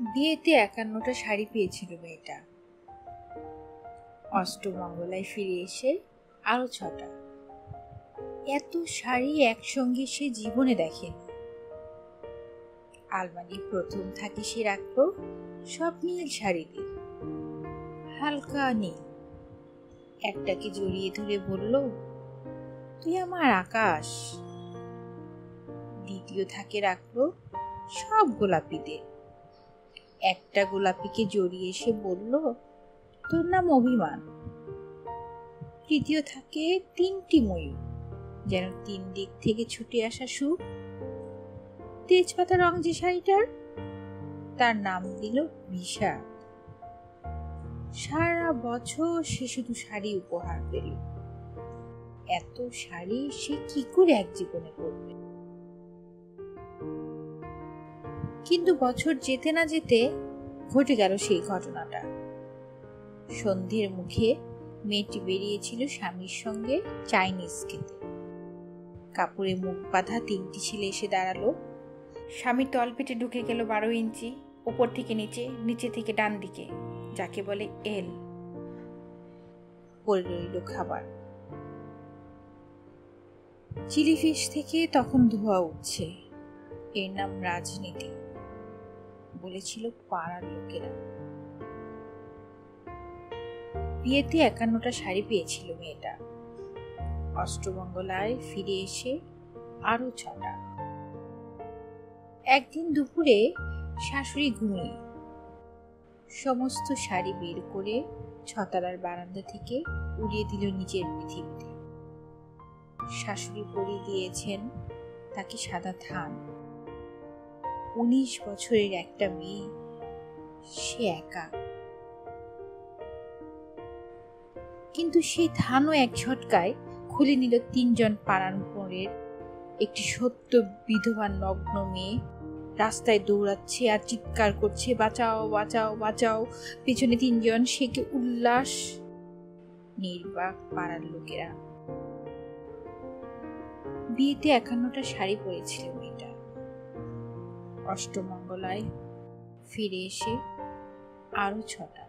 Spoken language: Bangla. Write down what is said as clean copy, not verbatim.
বিয়েতে ৫১টা শাড়ি পেয়েছিল মেয়েটা। অষ্টমঙ্গলায় ফিরে এসে আরো ৬টা। এত শাড়ি একসঙ্গে সে জীবনে দেখেনি। আলমারির প্রথম থাকে সে রাখলো সব নীল শাড়িতে, হালকা নীল। একটাকে জড়িয়ে ধরে বলল, তুই আমার আকাশ। দ্বিতীয় থাকে রাখলো সব গোলাপিদের। একটা গোলাপিকে জড়িয়ে এসে বলল, তোর নাম অভিমান। তৃতীয় থাকে ৩টি ময়ূর, যেন ৩ দিক থেকে ছুটে আসা সুখ। তেজপাতা রং যে শাড়িটার, তার নাম দিল বিষাদ। সারা বছর সে শুধু শাড়ি উপহার পেল। এত শাড়ি সে কি করে এক জীবনে করবে? কিন্তু বছর যেতে না যেতে ঘটে গেল সেই ঘটনাটা। সন্ধ্যের মুখে মেয়েটি বেরিয়েছিল স্বামীর সঙ্গে চাইনিজ খেতে। কাপড়ে মুখ বাঁধা ৩টি ছেলে এসে দাঁড়ালো। স্বামীর তলপেটে ঢুকে গেল ১২ ইঞ্চি, উপর থেকে নিচে, নিচে থেকে ডান দিকে, যাকে বলে এল। পড়ে রইল খাবার। চিলি ফিশ থেকে তখন ধোঁয়া উঠছে। এর নাম রাজনীতি, বলেছিল পাড়ার লোকেরা। বিয়েতে ৫১টা শাড়ি পেয়েছিল মেয়েটা। অষ্টমঙ্গলায় ফিরে এসে আরো ৬টা। একদিন দুপুরে শাশুড়ি ঘুমিয়ে সমস্ত শাড়ি বের করে ছতলার বারান্দা থেকে উড়িয়ে দিল নিজের পৃথিবীতে। শাশুড়ি পরিয়ে দিয়েছেন তাকে সাদা থান। ১৯ বছরের একটা মেয়ে, সে একা। কিন্তু সেই থানও এক ঝটকায় খুলে নিল ৩ জন পাড়ার উপরের একটি সত্য বিধবা নগ্ন মেয়ে। রাস্তায় দৌড়াচ্ছে আর চিৎকার করছে, বাঁচাও বাঁচাও বাঁচাও। পেছনে ৩ জন, সে কি উল্লাস! নির্বাক পাড়ার লোকেরা। বিয়েতে ৫১টা শাড়ি পরেছিল মেয়েটা। অষ্টমঙ্গলায় ফিরে এসে আরো ৬টা।